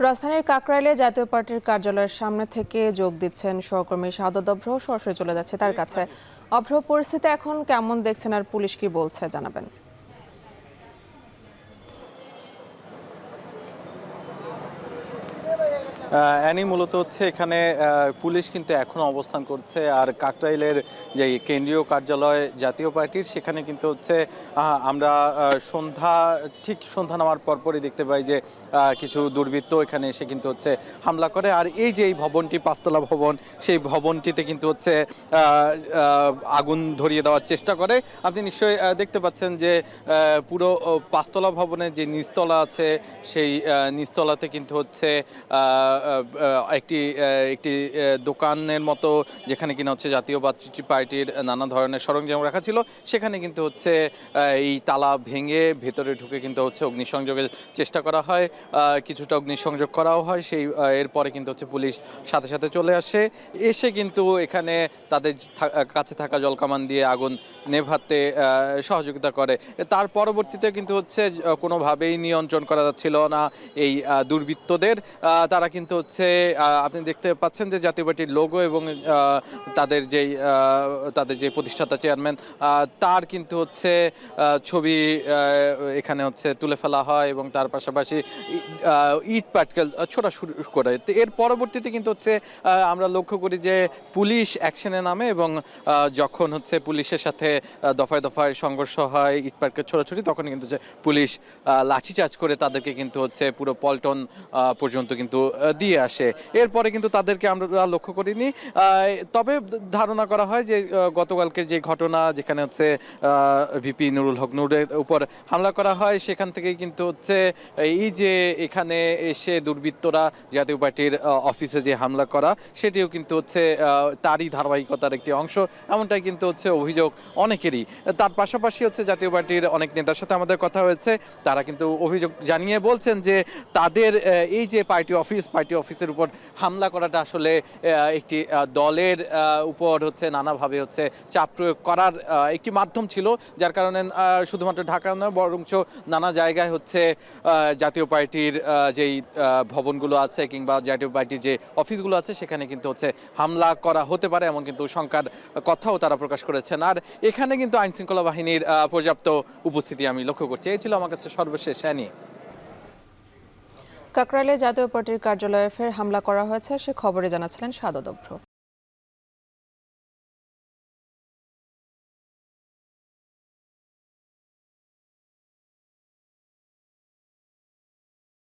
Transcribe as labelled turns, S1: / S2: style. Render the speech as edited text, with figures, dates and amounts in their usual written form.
S1: রাজধানীর কাকরাইলে জাতীয় পার্টির কার্যালয়ের সামনে থেকে যোগ দিচ্ছেন সহকর্মী শাহাদত অভ্র। সরাসরি চলে যাচ্ছে তার কাছে। অভ্র, পরিস্থিতি এখন কেমন দেখছেন আর পুলিশ কি বলছে জানাবেন।
S2: অ্যানি, মূলত হচ্ছে এখানে পুলিশ কিন্তু এখন অবস্থান করছে। আর কাকরাইলের যে কেন্দ্রীয় কার্যালয় জাতীয় পার্টির, সেখানে কিন্তু হচ্ছে আমরা সন্ধ্যা নামার পরপরই দেখতে পাই যে কিছু দুর্বৃত্ত এখানে এসে কিন্তু হচ্ছে হামলা করে। আর এই যে এই ভবনটি, পাঁচতলা ভবন, সেই ভবনটিতে কিন্তু হচ্ছে আগুন ধরিয়ে দেওয়ার চেষ্টা করে। আপনি নিশ্চয়ই দেখতে পাচ্ছেন যে পুরো পাঁচতলা ভবনের যে নিচতলা আছে, সেই নিচতলাতে কিন্তু হচ্ছে একটি একটি দোকানের মতো, যেখানে কিনা হচ্ছে জাতীয় পার্টির নানা ধরনের সরঞ্জাম রাখা ছিল, সেখানে কিন্তু হচ্ছে এই তালা ভেঙে ভেতরে ঢুকে কিন্তু হচ্ছে অগ্নিসংযোগের চেষ্টা করা হয়। কিছুটা অগ্নিসংযোগ করাও হয়। এরপরে কিন্তু হচ্ছে পুলিশ সাথে সাথে চলে আসে, এসে কিন্তু এখানে তাদের কাছে থাকা জলকামান দিয়ে আগুন নেভাতে সহযোগিতা করে। তার পরবর্তীতে কিন্তু হচ্ছে কোনোভাবেই নিয়ন্ত্রণ করা যাচ্ছিল না এই দুর্বৃত্তদের। তারা কিন্তু হচ্ছে আপনি দেখতে পাচ্ছেন যে জাতীয় পার্টির লোগো এবং তাদের যে প্রতিষ্ঠাতা চেয়ারম্যান, তার কিন্তু হচ্ছে ছবি এখানে হচ্ছে তুলে ফেলা হয় এবং তার পাশাপাশি ইট পাটকেল ছোড়া শুরু করে। তো এর পরবর্তীতে কিন্তু হচ্ছে আমরা লক্ষ্য করি যে পুলিশ অ্যাকশনে নামে এবং যখন হচ্ছে পুলিশের সাথে দফায় দফায় সংঘর্ষ হয়, ইট পাটকেল ছোড়াছুড়ি, তখন কিন্তু হচ্ছে পুলিশ লাঠিচার্জ করে তাদেরকে কিন্তু হচ্ছে পুরো পল্টন পর্যন্ত কিন্তু দিয়ে আসে। এরপরে কিন্তু তাদেরকে আমরা লক্ষ্য করিনি। তবে ধারণা করা হয় যে গতকালকের যে ঘটনা, যেখানে হচ্ছে ভিপি নুরুল হক নূরের উপর হামলা করা হয়, সেখান থেকেই কিন্তু হচ্ছে এই যে এখানে এসে দুর্বৃত্তরা জাতীয় পার্টির অফিসে যে হামলা করা, সেটিও কিন্তু হচ্ছে তারই ধারাবাহিকতার একটি অংশ, এমনটাই কিন্তু হচ্ছে অভিযোগ অনেকেরই। তার পাশাপাশি হচ্ছে জাতীয় পার্টির অনেক নেতার সাথে আমাদের কথা হয়েছে, তারা কিন্তু অভিযোগ জানিয়ে বলছেন যে তাদের এই যে পার্টি অফিসের উপর হামলা করাটা আসলে একটি দলের উপর হচ্ছে নানাভাবে হচ্ছে চাপ প্রয়োগ করার একটি মাধ্যম ছিল, যার কারণে শুধুমাত্র ঢাকা নয়, বরঞ্চ নানা জায়গায় হচ্ছে জাতীয় পার্টির যেই ভবনগুলো আছে কিংবা জাতীয় পার্টির যে অফিসগুলো আছে, সেখানে কিন্তু হচ্ছে হামলা করা হতে পারে, এমন কিন্তু শঙ্কার কথাও তারা প্রকাশ করেছেন। আর এখানে কিন্তু আইনশৃঙ্খলা বাহিনীর পর্যাপ্ত উপস্থিতি আমি লক্ষ্য করছি। এই ছিল আমার কাছে সর্বশেষ। অ্যানি,
S1: কাকরাইলে জাতীয় পার্টির কার্যালয়ে ফের হামলা করা হয়েছে, সে খবরে জানাচ্ছিলেন শাহাদত অভ্র।